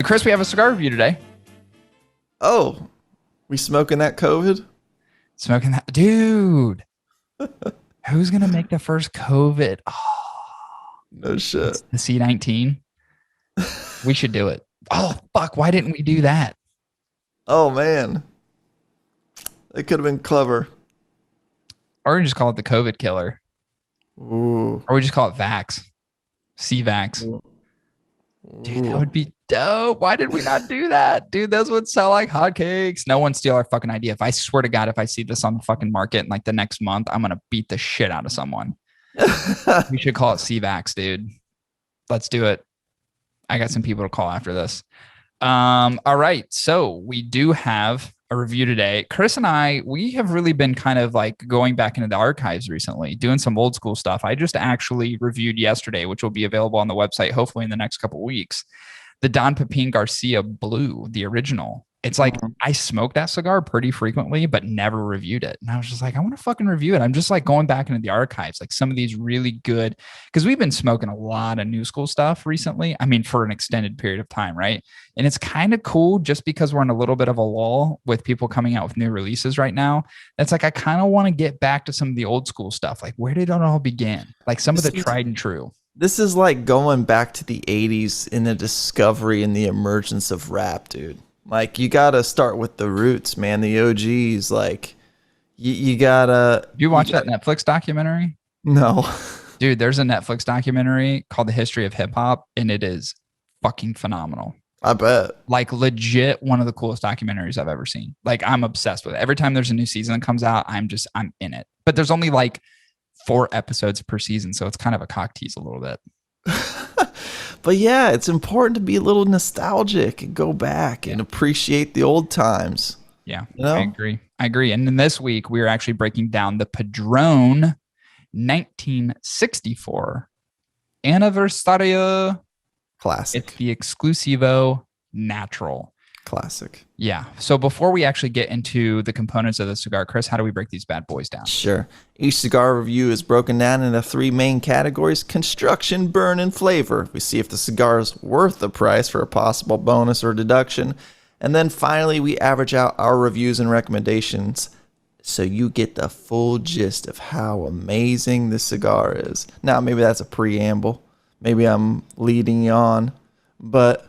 Chris, we have a cigar review today. Oh, we smoking that COVID? Smoking that, dude. Who's gonna make the first COVID? Oh, No shit. the C19. We should do it. Oh fuck! Why didn't we do that? Oh man, it could have been clever. Or we just call it the COVID killer. Ooh. Or we just call it Vax. C-Vax. Dude, that would be dope. Why did we not do that? Dude, those would sell like hotcakes. No one steal our fucking idea. If I swear to God, if I see this on the fucking market in like the next month, I'm going to beat the shit out of someone. We should call it C-Vax, dude. Let's do it. I got some people to call after this. All right. So we do have a review today. Chris and I, we have really been kind of like going back into the archives recently, doing some old school stuff. I just actually reviewed yesterday, which will be available on the website hopefully in the next couple of weeks, the Don Pepin Garcia Blue, the original. It's like I smoke that cigar pretty frequently, but never reviewed it. And I was just like, I want to fucking review it. I'm just like going back into the archives, like some of these really good, because we've been smoking a lot of new school stuff recently. I mean, for an extended period of time, right? And it's kind of cool just because we're in a little bit of a lull with people coming out with new releases right now. It's like, I kind of want to get back to some of the old school stuff. Like, where did it all begin? Like some of the tried and true. This is like going back to the 80s in the discovery and the emergence of rap, dude. Like, you got to start with the roots, man. The OGs, like, you got to... You watch that Netflix documentary? No. Dude, there's a Netflix documentary called The History of Hip Hop, and it is fucking phenomenal. I bet. Like, legit one of the coolest documentaries I've ever seen. Like, I'm obsessed with it. Every time there's a new season that comes out, I'm in it. But there's only like 4 episodes per season, so it's kind of a cock tease a little bit. But yeah, it's important to be a little nostalgic and go back and appreciate the old times. Yeah, you know? I agree. And then this week, we're actually breaking down the Padron 1964 Anniversary. Classic. It's the Exclusivo Natural. Classic. Yeah. So before we actually get into the components of the cigar, Chris, how do we break these bad boys down? Sure. Each cigar review is broken down into 3 main categories: construction, burn, and flavor. We see if the cigar is worth the price for a possible bonus or deduction. And then finally, we average out our reviews and recommendations so you get the full gist of how amazing this cigar is. Now, maybe that's a preamble. Maybe I'm leading you on, but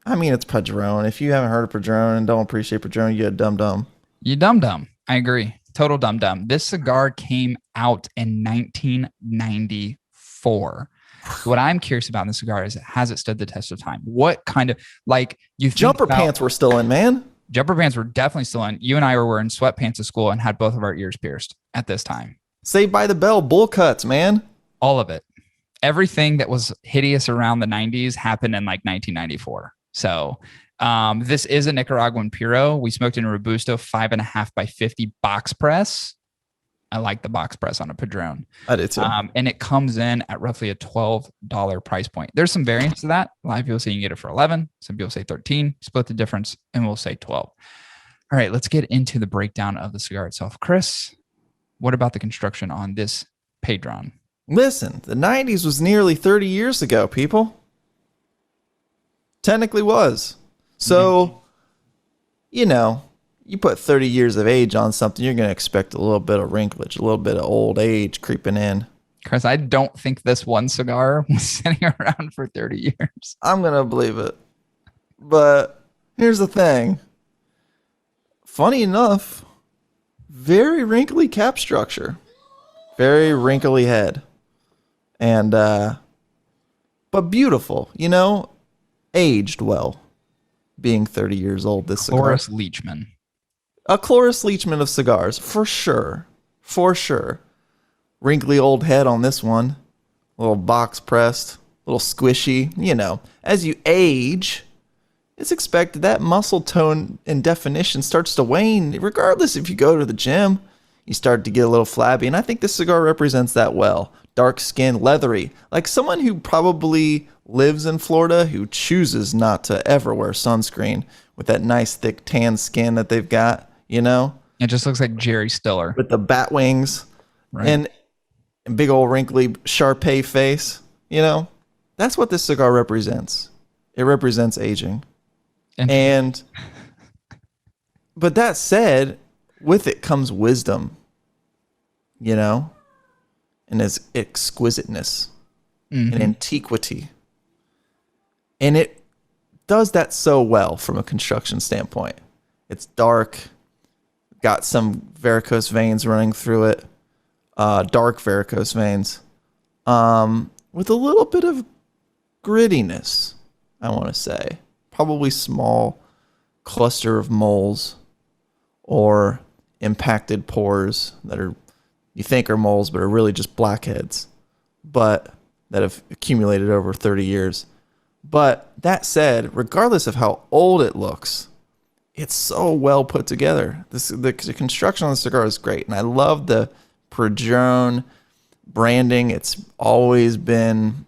I mean, it's Padron. If you haven't heard of Padron and don't appreciate Padron, you're a dum-dum. You dum-dum. I agree. Total dum-dum. This cigar came out in 1994. What I'm curious about in the cigar is, has it stood the test of time? What kind of, like, you think Jumper pants were still in, man. Jumper pants were definitely still in. You and I were wearing sweatpants at school and had both of our ears pierced at this time. Saved by the Bell, bull cuts, man. All of it. Everything that was hideous around the 90s happened in like 1994. So this is a Nicaraguan Puro. We smoked in a Robusto 5.5 by 50 box press. I like the box press on a Padron. I did too. And it comes in at roughly a $12 price point. There's some variance to that. A lot of people say you can get it for 11. Some people say 13. Split the difference and we'll say 12. All right, let's get into the breakdown of the cigar itself. Chris, what about the construction on this Padron? Listen, the 90s was nearly 30 years ago, people. Technically was. So, you know, you put 30 years of age on something, you're going to expect a little bit of wrinklage, a little bit of old age creeping in. Chris, I don't think this one cigar was sitting around for 30 years. I'm going to believe it. But here's the thing. Funny enough, very wrinkly cap structure. Very wrinkly head. And, but beautiful, you know? Aged well, being 30 years old. This cigar. Cloris Leachman. A Cloris Leachman of cigars, for sure. For sure. Wrinkly old head on this one. A little box pressed, a little squishy. You know, as you age, it's expected that muscle tone and definition starts to wane, regardless if you go to the gym. You start to get a little flabby, and I think this cigar represents that well. Dark skin, leathery, like someone who probably lives in Florida who chooses not to ever wear sunscreen with that nice thick tan skin that they've got, you know? It just looks like Jerry Stiller. With the bat wings, right, and big old wrinkly Shar-Pei face, you know? That's what this cigar represents. It represents aging. Interesting. And but that said, with it comes wisdom, you know, and its exquisiteness and Mm-hmm. antiquity. And it does that so well from a construction standpoint. It's dark, got some varicose veins running through it, dark varicose veins, with a little bit of grittiness, I want to say. Probably small cluster of moles or impacted pores that are you think are moles but are really just blackheads, but that have accumulated over 30 years. But that said, regardless of how old it looks, it's so well put together. The construction on the cigar is great, and I love the Padron branding. It's always been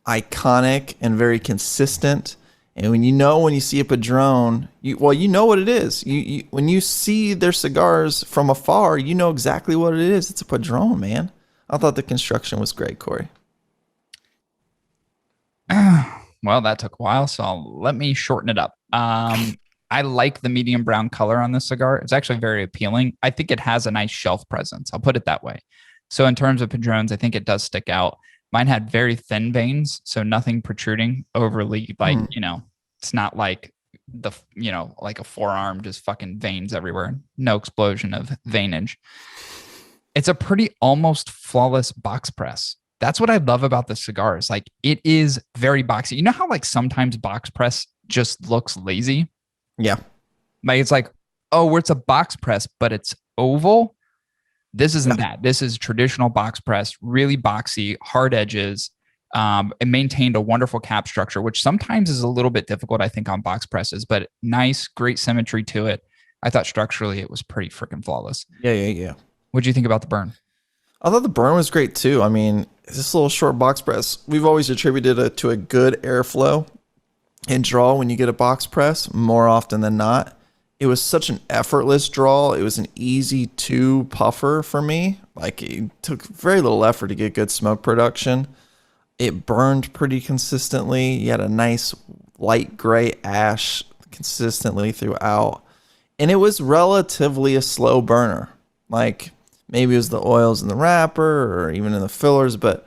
iconic and very consistent. And when you see a Padron, you know what it is. When you see their cigars from afar, you know exactly what it is. It's a Padron, man. I thought the construction was great, Corey. Well, that took a while, so let me shorten it up. I like the medium brown color on this cigar. It's actually very appealing. I think it has a nice shelf presence. I'll put it that way. So in terms of Padrones, I think it does stick out. Mine had very thin veins, so nothing protruding overly, like, it's not like like a forearm, just fucking veins everywhere. No explosion of veinage. It's a pretty almost flawless box press. That's what I love about the cigars. Like, it is very boxy. You know how like sometimes box press just looks lazy? Yeah. Like, it's like, oh, it's a box press, but it's oval. This isn't that. This is traditional box press, really boxy, hard edges. It maintained a wonderful cap structure, which sometimes is a little bit difficult, I think, on box presses, but nice, great symmetry to it. I thought structurally it was pretty freaking flawless. Yeah. What do you think about the burn? I thought the burn was great too. I mean, this little short box press, we've always attributed it to a good airflow and draw when you get a box press more often than not. It was such an effortless draw. It was an easy two puffer for me. Like, it took very little effort to get good smoke production. It burned pretty consistently. You had a nice light gray ash consistently throughout. And it was relatively a slow burner. Like, maybe it was the oils in the wrapper or even in the fillers, but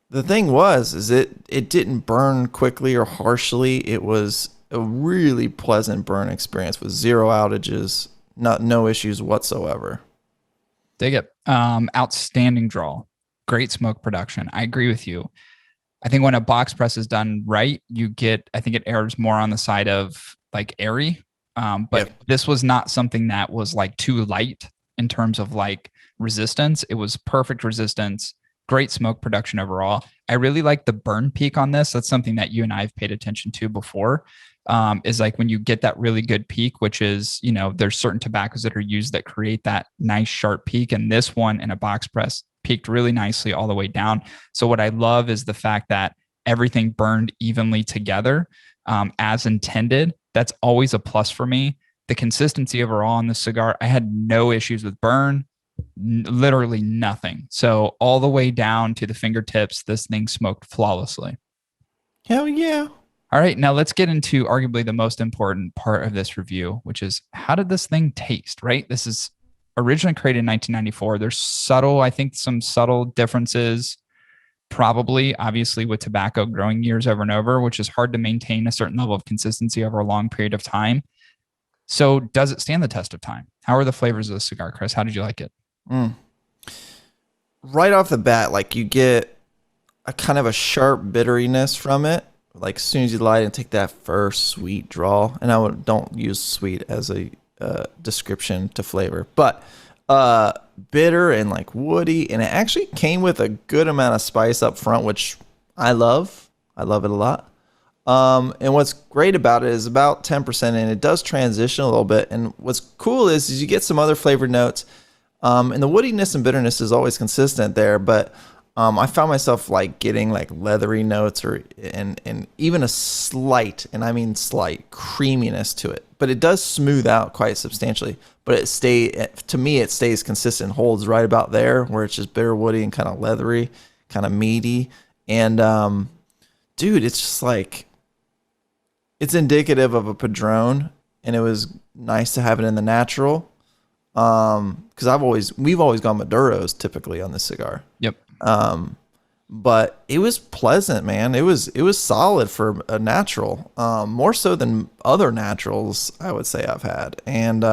the thing is it didn't burn quickly or harshly. It was a really pleasant burn experience with zero outages, no issues whatsoever. Dig it. Outstanding draw. Great smoke production. I agree with you. I think when a box press is done right, I think it errs more on the side of like airy. But This was not something that was like too light in terms of like resistance. It was perfect resistance, great smoke production overall. I really like the burn peak on this. That's something that you and I have paid attention to before. Is like when you get that really good peak, which is, there's certain tobaccos that are used that create that nice sharp peak. And this one in a box press peaked really nicely all the way down. So what I love is the fact that everything burned evenly together as intended. That's always a plus for me. The consistency overall on the cigar, I had no issues with burn, literally nothing. So all the way down to the fingertips, this thing smoked flawlessly. Hell yeah. All right, now let's get into arguably the most important part of this review, which is how did this thing taste, right? This is originally created in 1994. There's some subtle differences, probably, obviously, with tobacco growing years over and over, which is hard to maintain a certain level of consistency over a long period of time. So does it stand the test of time? How are the flavors of the cigar, Chris? How did you like it? Right off the bat, like, you get a kind of a sharp bitteriness from it. Like, as soon as you light it and take that first sweet draw, and don't use sweet as a description to flavor, but bitter and like woody, and it actually came with a good amount of spice up front, which I love. I love it a lot. And what's great about it is about 10% in, it does transition a little bit. And what's cool is you get some other flavored notes. And the woodiness and bitterness is always consistent there, but I found myself like getting like leathery notes and even a slight, and I mean slight, creaminess to it. But it does smooth out quite substantially. But to me, it stays consistent, holds right about there, where it's just bitter, woody, and kind of leathery, kind of meaty. And dude, it's just like, it's indicative of a Padron, and it was nice to have it in the natural. Because we've always gone Maduros typically on this cigar. Yep. But it was pleasant, man. It was solid for a natural, more so than other naturals I would say I've had. And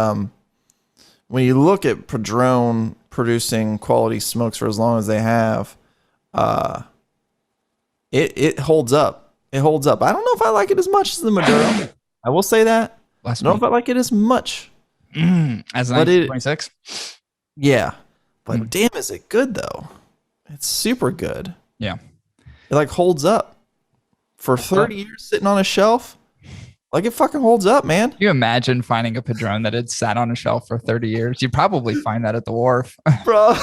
when you look at Padron producing quality smokes for as long as they have, it holds up. It holds up. I don't know if I like it as much as the Maduro. I will say that. I don't know if I like it as much. As 1926? Yeah. But damn, is it good though? It's super good. Yeah. It like holds up. For 30 years sitting on a shelf, like it fucking holds up, man. Can you imagine finding a Padron that had sat on a shelf for 30 years? You'd probably find that at the wharf. Bro,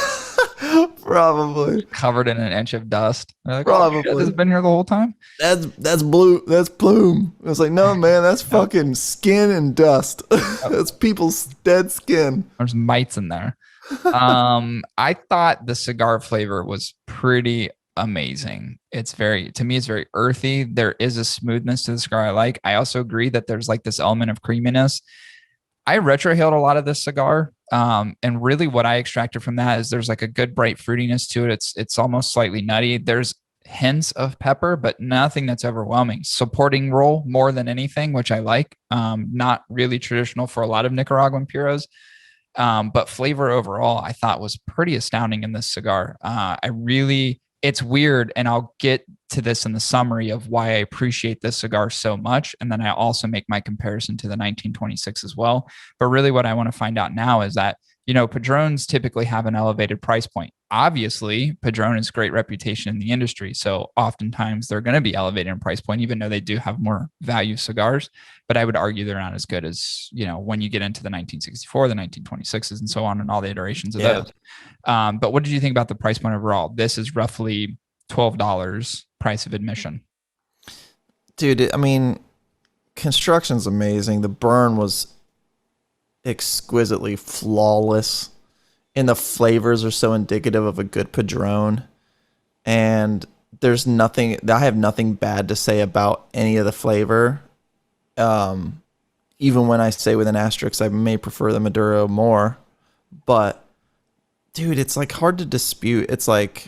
probably. Covered in an inch of dust. They're like, Probably. oh, shit, this has been here the whole time? That's blue. That's plume. It's like, no, man, that's fucking skin and dust. That's people's dead skin. There's mites in there. I thought the cigar flavor was pretty amazing. To me, it's very earthy. There is a smoothness to the cigar I like. I also agree that there's like this element of creaminess. I retrohaled a lot of this cigar. And really what I extracted from that is there's like a good bright fruitiness to it. It's almost slightly nutty. There's hints of pepper, but nothing that's overwhelming. Supporting role more than anything, which I like. Not really traditional for a lot of Nicaraguan puros. But flavor overall, I thought was pretty astounding in this cigar. It's weird, and I'll get to this in the summary of why I appreciate this cigar so much. And then I also make my comparison to the 1926 as well. But really what I want to find out now is that, Padrones typically have an elevated price point. Obviously, Padron has great reputation in the industry. So oftentimes they're going to be elevated in price point, even though they do have more value cigars. But I would argue they're not as good as, when you get into the 1964, the 1926s, and so on, and all the iterations of those. But what did you think about the price point overall? This is roughly $12 price of admission. Dude, I mean, construction's amazing. The burn was exquisitely flawless, and the flavors are so indicative of a good Padron. And I have nothing bad to say about any of the flavor. Even when I say with an asterisk, I may prefer the Maduro more. But dude, it's like hard to dispute. It's like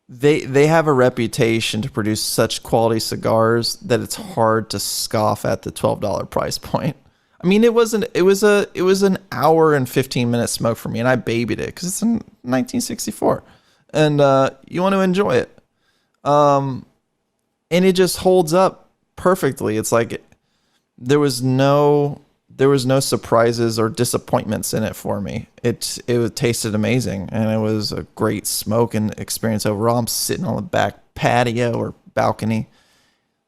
they have a reputation to produce such quality cigars that it's hard to scoff at the $12 price point. I mean, it was an hour and 15-minute smoke for me, and I babied it because it's in 1964, and you want to enjoy it. And it just holds up perfectly. It's like there was no surprises or disappointments in it for me. It tasted amazing, and it was a great smoking experience overall. I'm sitting on the back patio or balcony,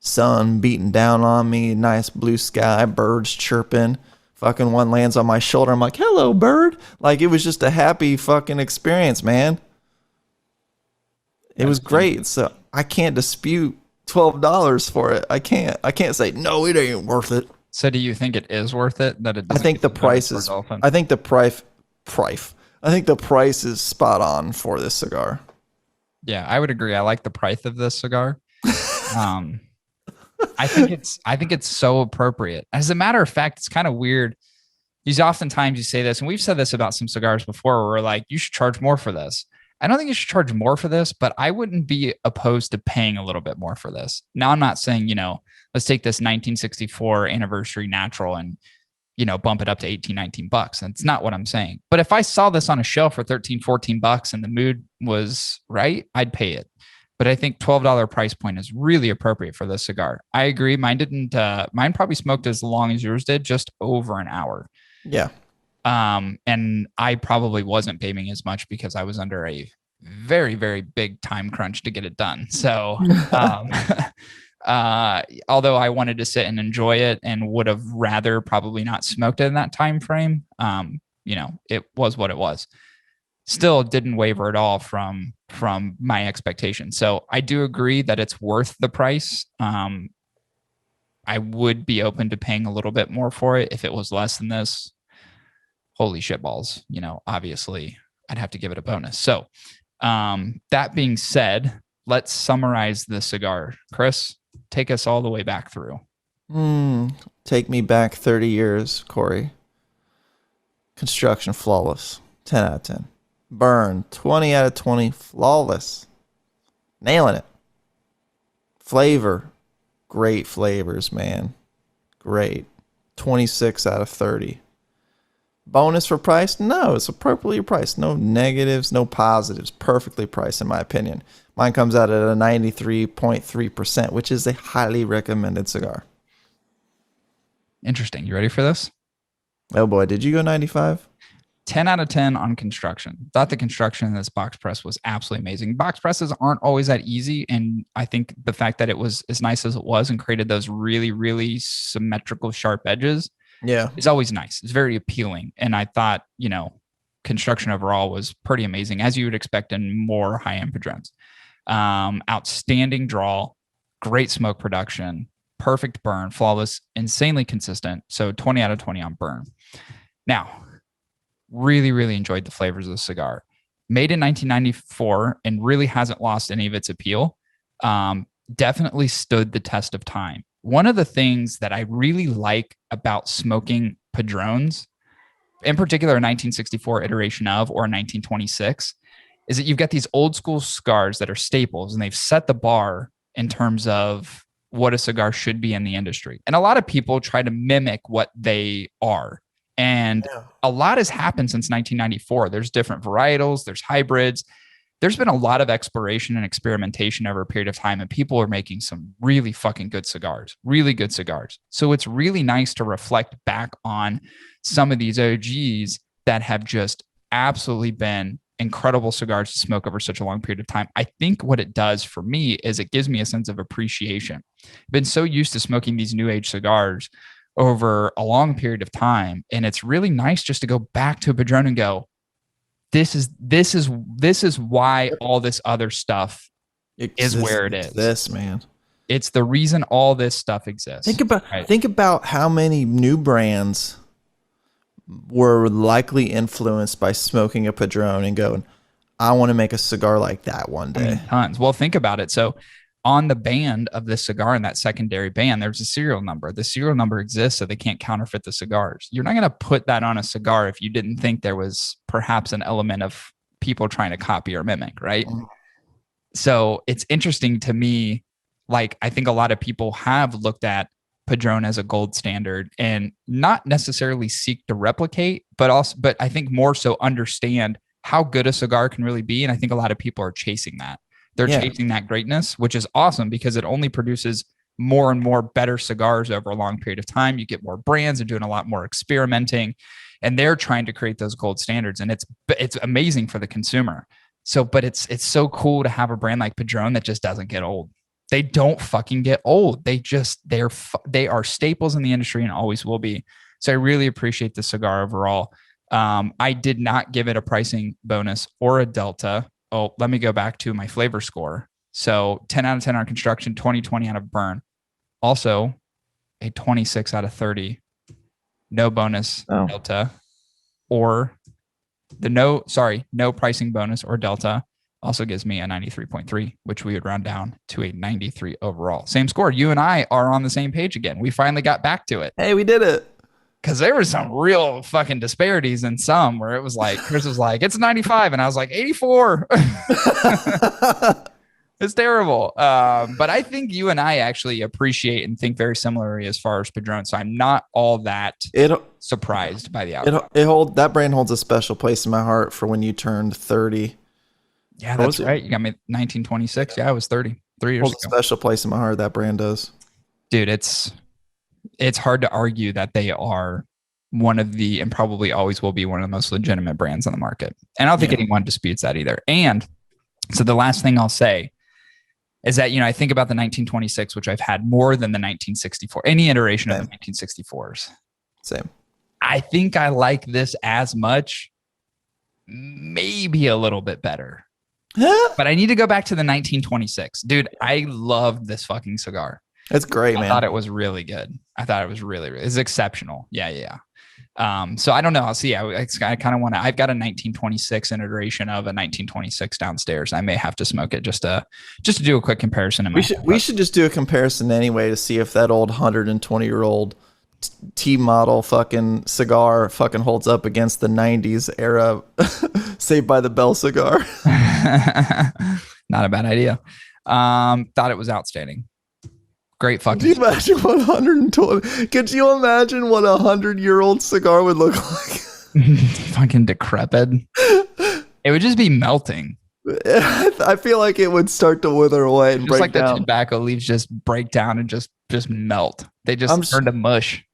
sun beating down on me, nice blue sky, birds chirping. Fucking one lands on my shoulder. I'm like, hello, bird. Like, it was just a happy fucking experience, man. It was great. So I can't dispute $12 for it. I can't say, no, it ain't worth it. So do you think it is worth it? I think the price is spot on for this cigar. Yeah, I would agree. I like the price of this cigar. I think it's so appropriate. As a matter of fact, it's kind of weird. Oftentimes you say this, and we've said this about some cigars before, where we're like, you should charge more for this. I don't think you should charge more for this, but I wouldn't be opposed to paying a little bit more for this. Now, I'm not saying, let's take this 1964 Anniversary Natural and, bump it up to 18, 19 bucks. That's not what I'm saying. But if I saw this on a shelf for 13, 14 bucks and the mood was right, I'd pay it. But I think $12 price point is really appropriate for this cigar. I agree. Mine probably smoked as long as yours did, just over an hour. Yeah. And I probably wasn't paying as much because I was under a very, very big time crunch to get it done. So, although I wanted to sit and enjoy it and would have rather probably not smoked it in that time frame, it was what it was. Still didn't waver at all from my expectations. So I do agree that it's worth the price. I would be open to paying a little bit more for it. If it was less than this, holy shit balls, obviously I'd have to give it a bonus. So that being said, let's summarize the cigar. Chris, Take us all the way back through. Take me back 30 years, Corey. Construction, flawless. 10 out of 10. Burn, 20 out of 20. Flawless. Nailing it. Flavor, great flavors, man. Great. 26 out of 30. Bonus for price? No, it's appropriately priced. No negatives, no positives. Perfectly priced, in my opinion. Mine comes out at a 93.3%, which is a highly recommended cigar. Interesting. You ready for this? Oh boy, did you go 95? 10 out of 10 on construction. Thought the construction in this box press was absolutely amazing. Box presses aren't always that easy. And I think the fact that it was as nice as it was and created those really, really symmetrical, sharp edges is always nice. It's very appealing. And I thought, construction overall was pretty amazing, as you would expect in more high-end Padrones. Outstanding draw, great smoke production, perfect burn, flawless, insanely consistent. So 20 out of 20 on burn. Now, really, really enjoyed the flavors of the cigar. Made in 1994 and really hasn't lost any of its appeal. Definitely stood the test of time. One of the things that I really like about smoking Padrones, in particular a 1964 iteration of or 1926, is that you've got these old school cigars that are staples and they've set the bar in terms of what a cigar should be in the industry. And a lot of people try to mimic what they are. And a lot has happened since 1994. There's different varietals, there's hybrids. There's been a lot of exploration and experimentation over a period of time, and people are making some really fucking good cigars, really good cigars. So it's really nice to reflect back on some of these OGs that have just absolutely been incredible cigars to smoke over such a long period of time. I think what it does for me is it gives me a sense of appreciation. I've been so used to smoking these new age cigars over a long period of time, and it's really nice just to go back to a Padron and go, this is why all this other stuff is where it is. This, man. It's the reason all this stuff exists. Think about how many new brands were likely influenced by smoking a Padron and going, I want to make a cigar like that one day. I mean, tons. Well, think about it. So on the band of this cigar, in that secondary band, there's a serial number. The serial number exists so they can't counterfeit the cigars. You're not going to put that on a cigar if you didn't think there was perhaps an element of people trying to copy or mimic, right? So it's interesting to me. Like, I think a lot of people have looked at Padron as a gold standard and not necessarily seek to replicate, but I think more so understand how good a cigar can really be. And I think a lot of people are chasing that. They're chasing that greatness, which is awesome because it only produces more and more better cigars over a long period of time. You get more brands and doing a lot more experimenting, and they're trying to create those gold standards. And it's amazing for the consumer. So, but it's so cool to have a brand like Padron that just doesn't get old. They don't fucking get old. They are staples in the industry and always will be. So I really appreciate the cigar overall. I did not give it a pricing bonus or a delta. Oh, let me go back to my flavor score. So 10 out of 10 on construction, 20 out of burn. Also a 26 out of 30. No bonus delta or no pricing bonus or delta also gives me a 93.3, which we would round down to a 93 overall. Same score. You and I are on the same page again. We finally got back to it. Hey, we did it. Because there were some real fucking disparities in some where it was like, Chris was like, it's 95. And I was like, 84. It's terrible. But I think you and I actually appreciate and think very similarly as far as Padron. So I'm not all that surprised by the outcome. That brand holds a special place in my heart for when you turned 30. Yeah, that's right. You got me 1926. Yeah, I was 30. 3 years ago. Holds a special place in my heart, that brand does. Dude, it's hard to argue that they are one of the, and probably always will be one of the most legitimate brands on the market. And I don't think anyone disputes that either. And so the last thing I'll say is that, I think about the 1926, which I've had more than the 1964, any iteration of the 1964s. Same. I think I like this as much, maybe a little bit better. But I need to go back to the 1926. Dude, I loved this fucking cigar. It's great, man. I thought it was really good. I thought it was really, it's exceptional. Yeah. So I don't know. I'll see. I kind of want to. I've got a 1926 iteration of a 1926 downstairs. I may have to smoke it just to do a quick comparison. In my We should just do a comparison anyway to see if that old 120-year-old T model fucking cigar fucking holds up against the 90s era Saved by the Bell cigar. Not a bad idea. Thought it was outstanding. Great fucking. Could you imagine what 120? Could you imagine what a 100-year-old cigar would look like? Fucking decrepit. It would just be melting. I feel like it would start to wither away and just break like down. the tobacco leaves just break down and just melt. They just turn to mush.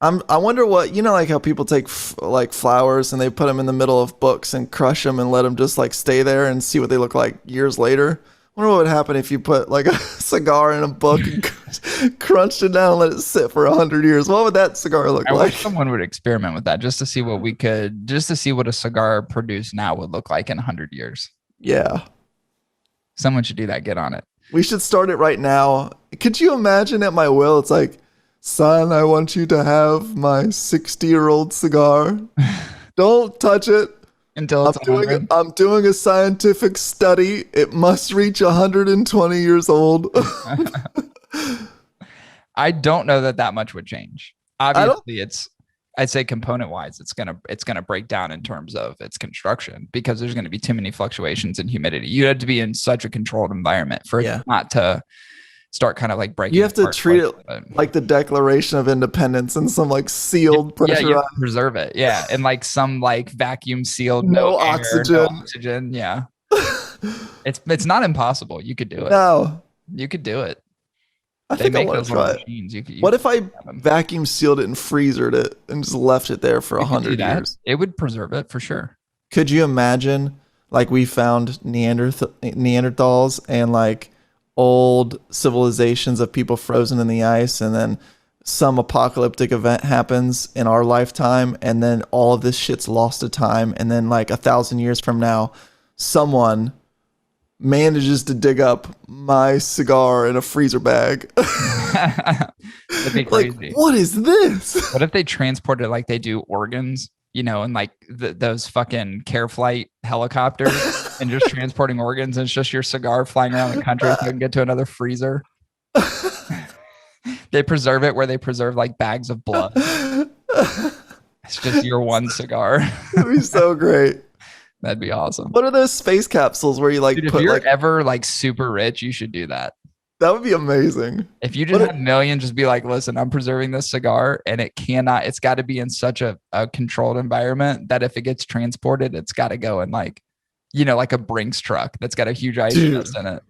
I wonder what, like how people take like flowers and they put them in the middle of books and crush them and let them just like stay there and see what they look like years later. I wonder what would happen if you put like a cigar in a book and crunched it down and let it sit for 100 years. What would that cigar look like? I wish someone would experiment with that just to see what a cigar produced now would look like in 100 years. Yeah. Someone should do that. Get on it. We should start it right now. Could you imagine at my will? It's like, son, I want you to have my 60-year-old cigar. Don't touch it. Until it's I'm doing a scientific study. It must reach 120 years old. I don't know that much would change. Obviously, I'd say component wise, it's gonna break down in terms of its construction because there's gonna be too many fluctuations in humidity. You had to be in such a controlled environment for it not to start kind of like breaking. You have to treat it like the Declaration of Independence and some like sealed pressure. Yeah, you have to preserve it. Yeah, and like some like vacuum sealed, no oxygen. No oxygen. Yeah, it's not impossible. You could do it. No, you could do it. I think I want to try it. What if I vacuum sealed it and freezered it and just left it there for 100 years? It would preserve it for sure. Could you imagine like we found Neanderthals and like old civilizations of people frozen in the ice, and then some apocalyptic event happens in our lifetime, and then all of this shit's lost to time, and then like 1,000 years from now, someone manages to dig up my cigar in a freezer bag. That'd be crazy. Like, what is this? What if they transport it like they do organs, and like those fucking care flight helicopters and just transporting organs, and it's just your cigar flying around the country so you can get to another freezer. They preserve it where they preserve like bags of blood. It's just your one cigar. That'd be so great. That'd be awesome. What are those space capsules where you like Dude, if you're ever like super rich, you should do that. That would be amazing. If you just have millions, just be like, listen, I'm preserving this cigar, and it's got to be in such a controlled environment that if it gets transported, it's got to go in like, like a Brinks truck that's got a huge ice chest in it.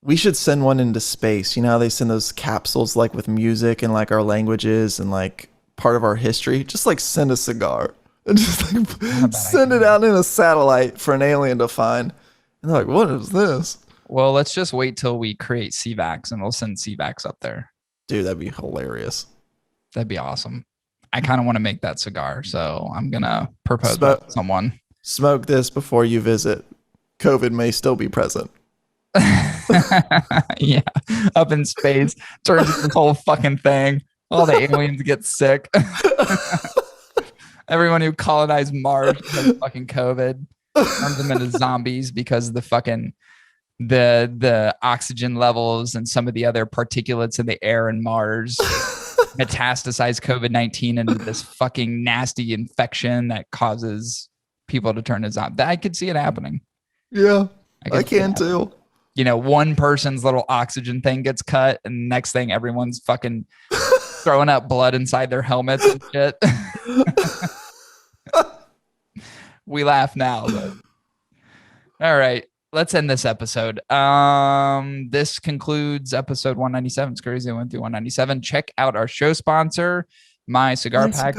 We should send one into space. You know how they send those capsules like with music and like our languages and like part of our history? Just like send a cigar and just like send it out in a satellite for an alien to find. And they're like, what is this? Well, let's just wait till we create CVAX and we'll send CVAX up there. Dude, that'd be hilarious. That'd be awesome. I kind of want to make that cigar, so I'm going to propose that to someone. Smoke this before you visit. COVID may still be present. Yeah, up in space, turns this whole fucking thing. All the aliens get sick. Everyone who colonized Mars has fucking COVID. Turns them into zombies because of the fucking the oxygen levels and some of the other particulates in the air in Mars metastasize COVID-19 into this fucking nasty infection that causes people to turn to zombies. I could see it happening. Yeah, I can too. One person's little oxygen thing gets cut, and next thing, everyone's fucking throwing up blood inside their helmets and shit. We laugh now, but all right, let's end this episode. This concludes episode 197. It's crazy. I went through 197. Check out our show sponsor, My Cigar Pack.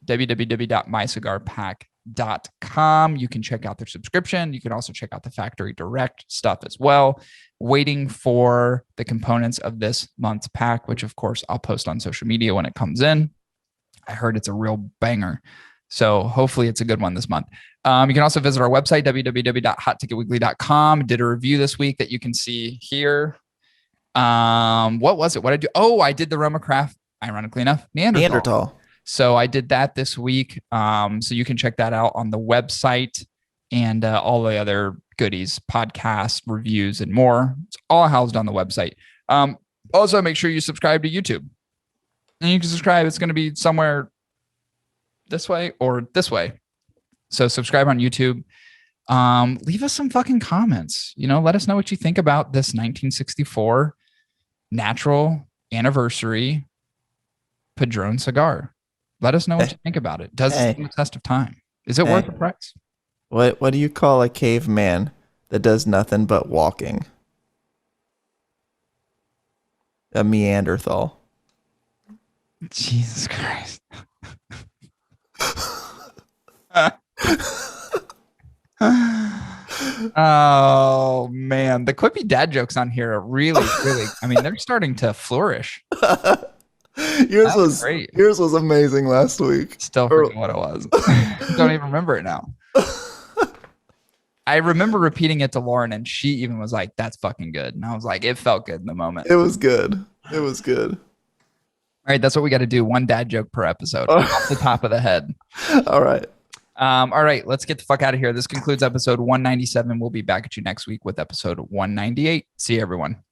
www.mycigarpack.com. You can check out their subscription. You can also check out the factory direct stuff as well. Waiting for the components of this month's pack, which of course I'll post on social media when it comes in. I heard it's a real banger. So hopefully it's a good one this month. You can also visit our website, www.hotticketweekly.com. Did a review this week that you can see here. What was it? What did I do? Oh, I did the Roma Craft, ironically enough, Neanderthal. So I did that this week. So you can check that out on the website and all the other goodies, podcasts, reviews, and more. It's all housed on the website. Also, make sure you subscribe to YouTube. And you can subscribe. It's going to be somewhere this way or this way. So subscribe on YouTube. Leave us some fucking comments. Let us know what you think about this 1964 Natural Anniversary Padron cigar. Let us know what you think about it. Does it stand the test of time? Is it worth the price? What do you call a caveman that does nothing but walking? A Neanderthal. Jesus Christ. Oh man, the quippy dad jokes on here are really, I mean, they're starting to flourish. Yours was amazing last week. Still forget what it was. Don't even remember it now. I remember repeating it to Lauren, and she even was like, "That's fucking good." And I was like, "It felt good in the moment." It was good. It was good. All right, that's what we got to do. One dad joke per episode, off the top of the head. All right. All right, let's get the fuck out of here. This concludes episode 197. We'll be back at you next week with episode 198. See you, everyone.